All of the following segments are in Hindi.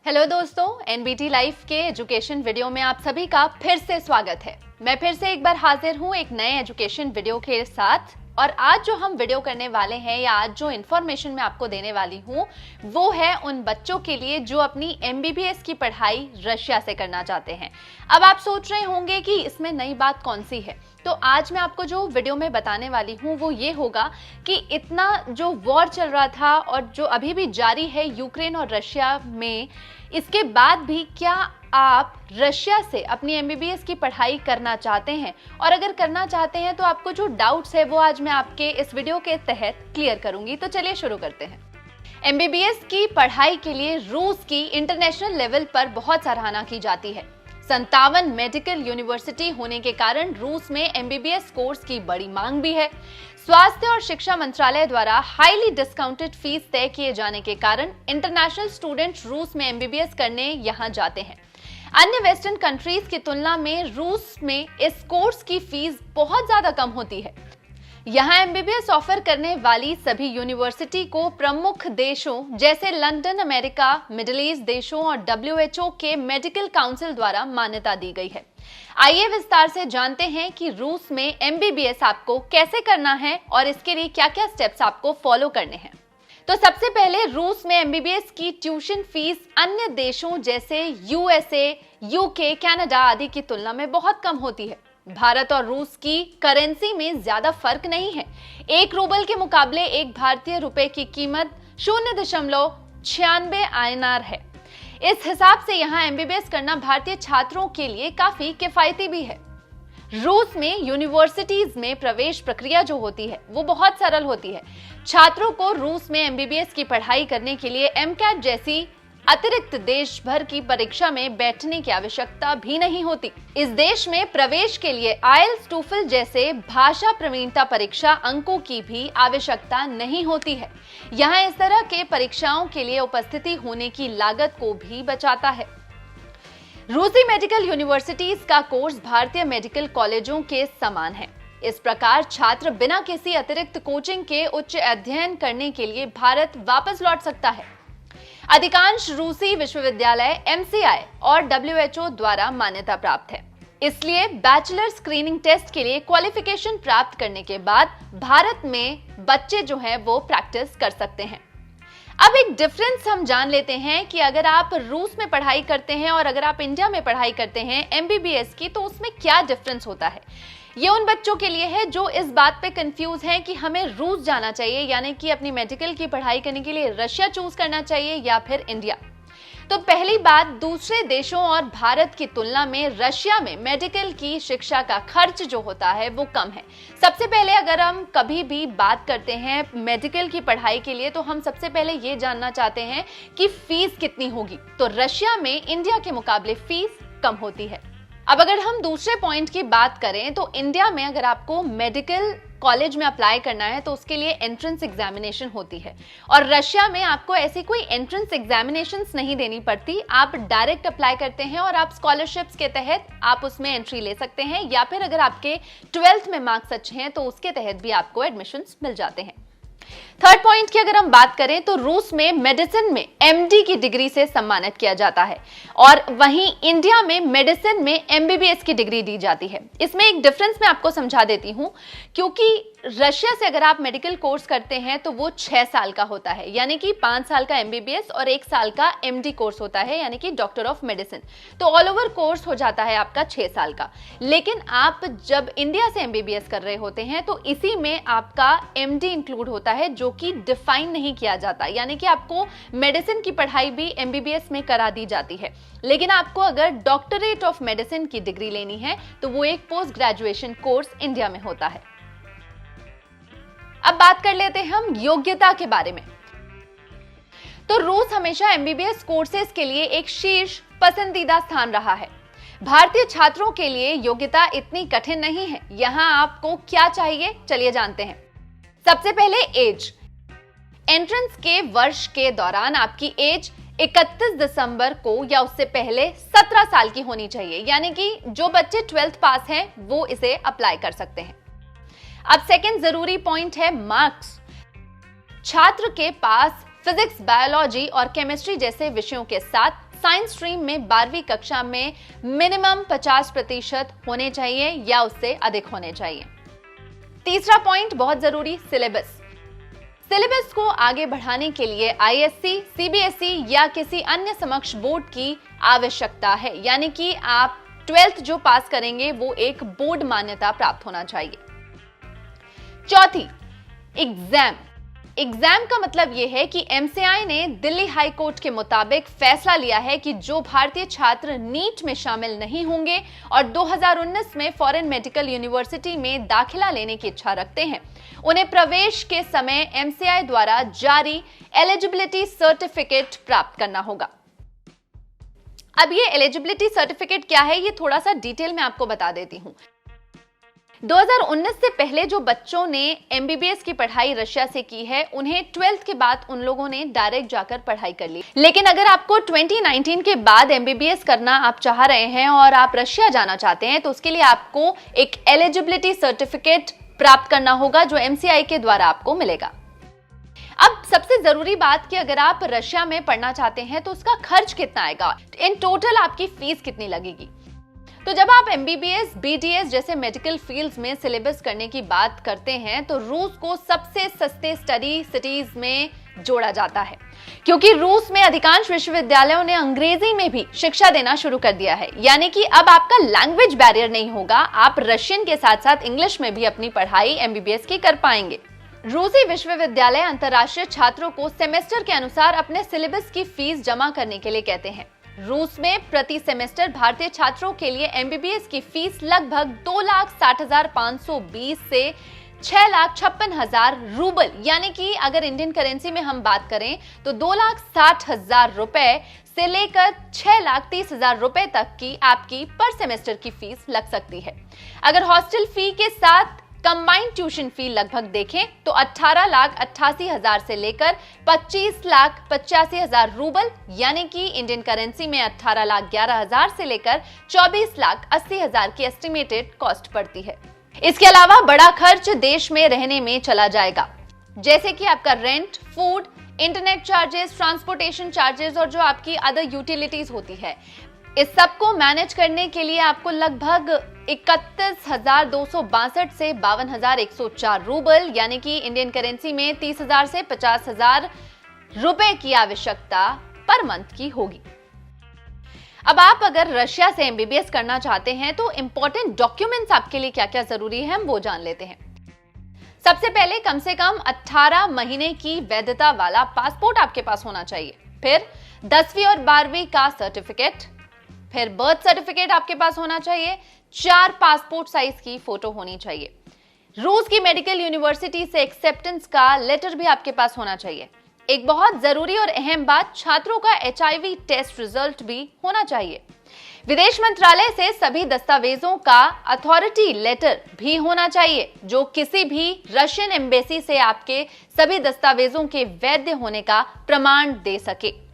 हेलो दोस्तों, एनबीटी लाइफ के एजुकेशन वीडियो में आप सभी का फिर से स्वागत है। मैं फिर से एक बार हाजिर हूँ एक नए एजुकेशन वीडियो के साथ। और आज जो हम वीडियो करने वाले हैं या आज जो इन्फॉर्मेशन मैं आपको देने वाली हूँ वो है उन बच्चों के लिए जो अपनी एमबीबीएस की पढ़ाई रशिया से करना चाहते हैं। अब आप सोच रहे होंगे कि इसमें नई बात कौन सी है, तो आज मैं आपको जो वीडियो में बताने वाली हूँ वो ये होगा कि इतना जो वॉर चल रहा था और जो अभी भी जारी है यूक्रेन और रशिया में, इसके बाद भी क्या आप रशिया से अपनी एमबीबीएस की पढ़ाई करना चाहते हैं, और अगर करना चाहते हैं तो आपको जो डाउट्स है वो आज मैं आपके इस वीडियो के तहत क्लियर करूंगी। तो चलिए शुरू करते हैं। एमबीबीएस की पढ़ाई के लिए रूस की इंटरनेशनल लेवल पर बहुत सराहना की जाती है। 57 मेडिकल यूनिवर्सिटी होने के कारण रूस में एमबीबीएस कोर्स की बड़ी मांग भी है। स्वास्थ्य और शिक्षा मंत्रालय द्वारा हाईली डिस्काउंटेड फीस तय किए जाने के कारण इंटरनेशनल स्टूडेंट रूस में एमबीबीएस करने यहां जाते हैं। अन्य वेस्टर्न कंट्रीज की तुलना में रूस में इस कोर्स की फीस बहुत ज्यादा कम होती है। यहाँ एमबीबीएस ऑफर करने वाली सभी यूनिवर्सिटी को प्रमुख देशों जैसे लंदन, अमेरिका, मिडिल ईस्ट देशों और WHO के मेडिकल काउंसिल द्वारा मान्यता दी गई है। आइए विस्तार से जानते हैं कि रूस में एमबीबीएस आपको कैसे करना है और इसके लिए क्या-क्या स्टेप्स आपको फॉलो करने हैं। तो सबसे पहले रूस में एमबीबीएस की ट्यूशन फीस अन्य देशों जैसे USA, UK, कनाडा आदि की तुलना में बहुत कम होती है। भारत और रूस की करेंसी में ज्यादा फर्क नहीं है। 1 रूबल के मुकाबले एक भारतीय रुपए की कीमत 0.96 INR है। इस हिसाब से यहाँ एमबीबीएस करना भारतीय छात्रों के लिए काफी किफायती भी है। रूस में यूनिवर्सिटीज में प्रवेश प्रक्रिया जो होती है वो बहुत सरल होती है। छात्रों को रूस में एमबीबीएस की पढ़ाई करने के लिए MCAT जैसी अतिरिक्त देश भर की परीक्षा में बैठने की आवश्यकता भी नहीं होती। इस देश में प्रवेश के लिए IELTS, TOEFL जैसे भाषा प्रवीणता परीक्षा अंकों की भी आवश्यकता नहीं होती है। यहाँ इस तरह के परीक्षाओं के लिए उपस्थिति होने की लागत को भी बचाता है। रूसी मेडिकल यूनिवर्सिटीज का कोर्स भारतीय मेडिकल कॉलेजों के समान है। इस प्रकार छात्र बिना किसी अतिरिक्त कोचिंग के उच्च अध्ययन करने के लिए भारत वापस लौट सकता है। अधिकांश रूसी विश्वविद्यालय MCI और WHO द्वारा मान्यता प्राप्त है, इसलिए बैचलर स्क्रीनिंग टेस्ट के लिए क्वालिफिकेशन प्राप्त करने के बाद भारत में बच्चे जो हैं वो प्रैक्टिस कर सकते हैं। अब एक डिफरेंस हम जान लेते हैं कि अगर आप रूस में पढ़ाई करते हैं और अगर आप इंडिया में पढ़ाई करते हैं एमबीबीएस की, तो उसमें क्या डिफरेंस होता है। ये उन बच्चों के लिए है जो इस बात पे कंफ्यूज हैं कि हमें रूस जाना चाहिए, यानी कि अपनी मेडिकल की पढ़ाई करने के लिए रशिया चूज करना चाहिए या फिर इंडिया। तो पहली बात, दूसरे देशों और भारत की तुलना में रशिया में मेडिकल की शिक्षा का खर्च जो होता है वो कम है। सबसे पहले अगर हम कभी भी बात करते हैं मेडिकल की पढ़ाई के लिए, तो हम सबसे पहले ये जानना चाहते हैं कि फीस कितनी होगी। तो रशिया में इंडिया के मुकाबले फीस कम होती है। अब अगर हम दूसरे पॉइंट की बात करें तो इंडिया में अगर आपको मेडिकल कॉलेज में अप्लाई करना है तो उसके लिए एंट्रेंस एग्जामिनेशन होती है, और रशिया में आपको ऐसी कोई एंट्रेंस एग्जामिनेशंस नहीं देनी पड़ती। आप डायरेक्ट अप्लाई करते हैं और आप स्कॉलरशिप्स के तहत आप उसमें एंट्री ले सकते हैं, या फिर अगर आपके 12th में मार्क्स अच्छे हैं तो उसके तहत भी आपको एडमिशंस मिल जाते हैं। थर्ड पॉइंट की अगर हम बात करें तो रूस में मेडिसिन में MD की डिग्री से सम्मानित किया जाता है, और वहीं इंडिया में मेडिसिन में MBBS की डिग्री दी जाती है। इसमें एक डिफरेंस मैं आपको समझा देती हूं, क्योंकि रशिया से अगर आप मेडिकल कोर्स करते हैं तो वो 6 साल का होता है, यानी कि 5 साल का MBBS और 1 साल का MD कोर्स होता है, यानी कि डॉक्टर ऑफ मेडिसिन। तो ऑल ओवर कोर्स हो जाता है आपका 6 साल का। लेकिन आप जब इंडिया से MBBS कर रहे होते हैं तो इसी में आपका MD इंक्लूड होता है, जो कि डिफाइन नहीं किया जाता, यानी कि आपको मेडिसिन की पढ़ाई भी MBBS में करा दी जाती है। लेकिन आपको अगर डॉक्टरेट ऑफ मेडिसिन की डिग्री लेनी है तो वो एक पोस्ट ग्रेजुएशन कोर्स इंडिया में होता है। अब बात कर लेते हैं हम योग्यता के बारे में। तो रूस हमेशा MBBS कोर्सेज के लिए एक शीर्ष पसंदीदा स्थान रहा है। भारतीय छात्रों के लिए योग्यता इतनी कठिन नहीं है। यहाँ आपको क्या चाहिए, चलिए जानते हैं। सबसे पहले एज। एंट्रेंस के वर्ष के दौरान आपकी एज 31 दिसंबर को या उससे पहले 17 साल की होनी चाहिए, यानी कि जो बच्चे 12th पास हैं वो इसे अप्लाई कर सकते हैं। अब सेकंड जरूरी पॉइंट है मार्क्स। छात्र के पास फिजिक्स, बायोलॉजी और केमिस्ट्री जैसे विषयों के साथ साइंस स्ट्रीम में 12वीं कक्षा में मिनिमम 50% होने चाहिए या उससे अधिक होने चाहिए। तीसरा पॉइंट बहुत जरूरी, सिलेबस। सिलेबस को आगे बढ़ाने के लिए आईएससी, सीबीएसई या किसी अन्य समकक्ष बोर्ड की आवश्यकता है, यानी कि आप 12th जो पास करेंगे वो एक बोर्ड मान्यता प्राप्त होना चाहिए। चौथी, एग्जाम। एग्जाम का मतलब यह है कि एमसीआई ने दिल्ली हाई कोर्ट के मुताबिक फैसला लिया है कि जो भारतीय छात्र नीट में शामिल नहीं होंगे और 2019 में फॉरेन मेडिकल यूनिवर्सिटी में दाखिला लेने की इच्छा रखते हैं, उन्हें प्रवेश के समय एमसीआई द्वारा जारी एलिजिबिलिटी सर्टिफिकेट प्राप्त करना होगा। अब ये एलिजिबिलिटी सर्टिफिकेट क्या है, ये थोड़ा सा डिटेल में आपको बता देती हूं। 2019 से पहले जो बच्चों ने एमबीबीएस की पढ़ाई रशिया से की है, उन्हें 12th के बाद उन लोगों ने डायरेक्ट जाकर पढ़ाई कर ली। लेकिन अगर आपको 2019 के बाद एमबीबीएस करना आप चाह रहे हैं और आप रशिया जाना चाहते हैं, तो उसके लिए आपको एक एलिजिबिलिटी सर्टिफिकेट प्राप्त करना होगा जो एमसीआई के द्वारा आपको मिलेगा। अब सबसे जरूरी बात कि अगर आप रशिया में पढ़ना चाहते हैं तो उसका खर्च कितना आएगा, इन टोटल आपकी फीस कितनी लगेगी। तो जब आप एमबीबीएस, बीडीएस जैसे मेडिकल फील्ड्स में सिलेबस करने की बात करते हैं तो रूस को सबसे सस्ते स्टडी सिटीज में जोड़ा जाता है, क्योंकि रूस में अधिकांश विश्वविद्यालयों ने अंग्रेजी में भी शिक्षा देना शुरू कर दिया है। यानी कि अब आपका लैंग्वेज बैरियर नहीं होगा, आप रशियन के साथ साथ इंग्लिश में भी अपनी पढ़ाई एमबीबीएस की कर पाएंगे। रूसी विश्वविद्यालय अंतर्राष्ट्रीय छात्रों को सेमेस्टर के अनुसार अपने सिलेबस की फीस जमा करने के लिए कहते हैं। रूस में प्रति सेमेस्टर भारतीय छात्रों के लिए एमबीबीएस की फीस लगभग 2,60,520 से 6,56,000 रूबल, यानी कि अगर इंडियन करेंसी में हम बात करें तो 2,60,000 रुपए से लेकर 6,30,000 रुपए तक की आपकी पर सेमेस्टर की फीस लग सकती है। अगर हॉस्टल फी के साथ कंबाइंड ट्यूशन फी लगभग देखें तो 18,88,000 से लेकर 25,85,000 रूबल, यानी कि इंडियन करेंसी में 18,11,000 से लेकर 24,80,000 की एस्टिमेटेड कॉस्ट पड़ती है। इसके अलावा बड़ा खर्च देश में रहने में चला जाएगा, जैसे कि आपका rent, food, internet charges, transportation charges और जो आपकी अदर यूटिलिटीज होती है। इस सब को मैनेज करने के लिए आपको लगभग 31,262 से 52,104 रूबल, यानी कि इंडियन करेंसी में 30,000 से 50,000 रुपए की आवश्यकता पर मंथ की होगी। अब आप अगर रशिया से एमबीबीएस करना चाहते हैं तो इंपॉर्टेंट डॉक्यूमेंट्स आपके लिए क्या क्या जरूरी है, हम वो जान लेते हैं। सबसे पहले कम से कम 18 महीने की वैधता वाला पासपोर्ट आपके पास होना चाहिए। फिर 10वीं और 12वीं का सर्टिफिकेट, फिर बर्थ सर्टिफिकेट आपके पास होना चाहिए। 4 पासपोर्ट साइज की फोटो होनी चाहिए। रूस की मेडिकल यूनिवर्सिटी से एक्सेप्टेंस का लेटर भी आपके पास होना चाहिए। एक बहुत जरूरी और अहम बात, छात्रों का एचआईवी टेस्ट रिजल्ट भी होना चाहिए। विदेश मंत्रालय से सभी दस्तावेजों का अथॉरिटी लेटर भी होना चाहिए, जो किसी भी रशियन एम्बेसी से आपके सभी दस्तावेजों के वैध होने का प्रमाण दे सके।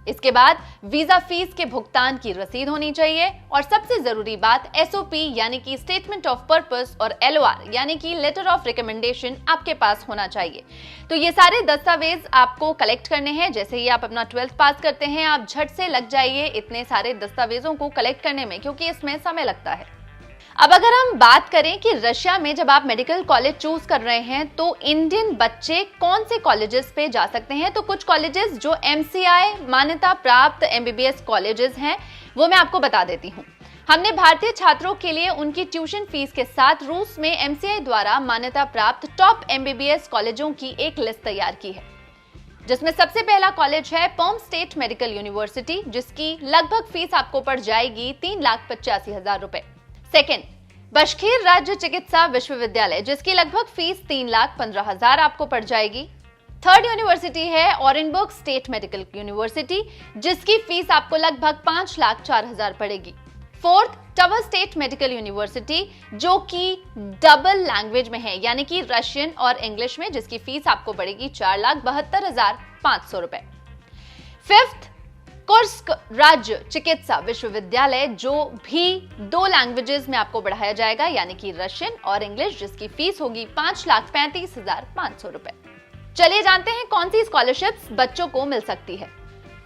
इसके बाद वीजा फीस के भुगतान की रसीद होनी चाहिए और सबसे जरूरी बात एसओपी यानी कि स्टेटमेंट ऑफ पर्पस और एलओआर यानी कि लेटर ऑफ रिकमेंडेशन आपके पास होना चाहिए। तो ये सारे दस्तावेज आपको कलेक्ट करने हैं। जैसे ही आप अपना 12th पास करते हैं, आप झट से लग जाइए इतने सारे दस्तावेजों को कलेक्ट करने में, क्योंकि इसमें समय लगता है। अब अगर हम बात करें कि रशिया में जब आप मेडिकल कॉलेज चूज कर रहे हैं तो इंडियन बच्चे कौन से कॉलेजेस पे जा सकते हैं, तो कुछ कॉलेजेस जो एमसीआई मान्यता प्राप्त एमबीबीएस कॉलेजेस हैं वो मैं आपको बता देती हूँ। हमने भारतीय छात्रों के लिए उनकी ट्यूशन फीस के साथ रूस में एमसीआई द्वारा मान्यता प्राप्त टॉप एमबीबीएस कॉलेजों की एक लिस्ट तैयार की है, जिसमें सबसे पहला कॉलेज है पर्म स्टेट मेडिकल यूनिवर्सिटी, जिसकी लगभग फीस आपको पड़ जाएगी 3,85,000 रुपए। सेकेंड, बशकीर राज्य चिकित्सा विश्वविद्यालय, जिसकी लगभग फीस 3,15,000 आपको पड़ जाएगी। थर्ड यूनिवर्सिटी है ऑरेनबर्ग स्टेट मेडिकल यूनिवर्सिटी, जिसकी फीस आपको लगभग 5,04,000 पड़ेगी। Fourth, tower state medical university, जो कि डबल लैंग्वेज में है यानी कि रशियन और इंग्लिश में, जिसकी फीस आपको पड़ेगी 4,72,500 रुपए। फिफ्थ, कुर्स्क राज्य चिकित्सा विश्वविद्यालय, जो भी 2 लैंग्वेजेस में आपको पढ़ाया जाएगा यानी कि रशियन और इंग्लिश, जिसकी फीस होगी 5,35,500 रुपए। चलिए जानते हैं कौन सी स्कॉलरशिप्स बच्चों को मिल सकती है।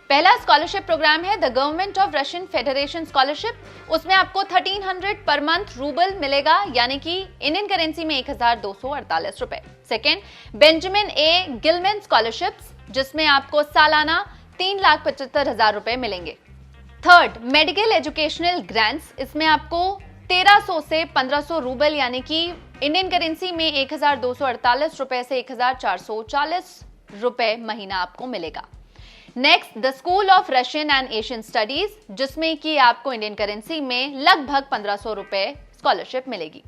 पहला स्कॉलरशिप प्रोग्राम है the government of Russian federation scholarship. उसमें आपको 1300 पर मंथ रूबल मिलेगा, यानी कि इंडियन करेंसी में 1248 रुपए। सेकेंड, बेंजामिन ए गिलमैन स्कॉलरशिप्स, जिसमें आपको सालाना 3,75,000 रुपए मिलेंगे। थर्ड, मेडिकल एजुकेशनल ग्रांट्स, इसमें आपको 1300 से 1500 रूबल, यानी कि इंडियन करेंसी में 1248 रुपए से 1440 रुपए महीना आपको मिलेगा। Next, the school of Russian and Asian studies, जिसमें कि आपको इंडियन करेंसी में लगभग 1500 रुपए स्कॉलरशिप मिलेगी।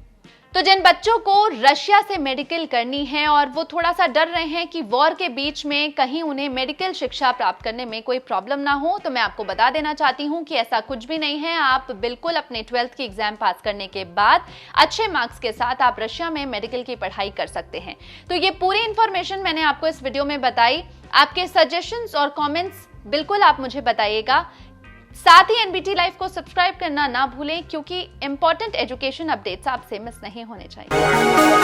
तो जिन बच्चों को रशिया से मेडिकल करनी है और वो थोड़ा सा डर रहे हैं कि वॉर के बीच में कहीं उन्हें मेडिकल शिक्षा प्राप्त करने में कोई प्रॉब्लम ना हो, तो मैं आपको बता देना चाहती हूं कि ऐसा कुछ भी नहीं है। आप बिल्कुल अपने 12th की एग्जाम पास करने के बाद अच्छे मार्क्स के साथ आप रशिया में मेडिकल की पढ़ाई कर सकते हैं। तो ये पूरी इंफॉर्मेशन मैंने आपको इस वीडियो में बताई। आपके सजेशंस और कमेंट्स बिल्कुल आप मुझे बताइएगा। साथ ही एनबीटी लाइव को सब्सक्राइब करना ना भूलें, क्योंकि इंपॉर्टेंट एजुकेशन अपडेट्स आपसे मिस नहीं होने चाहिए।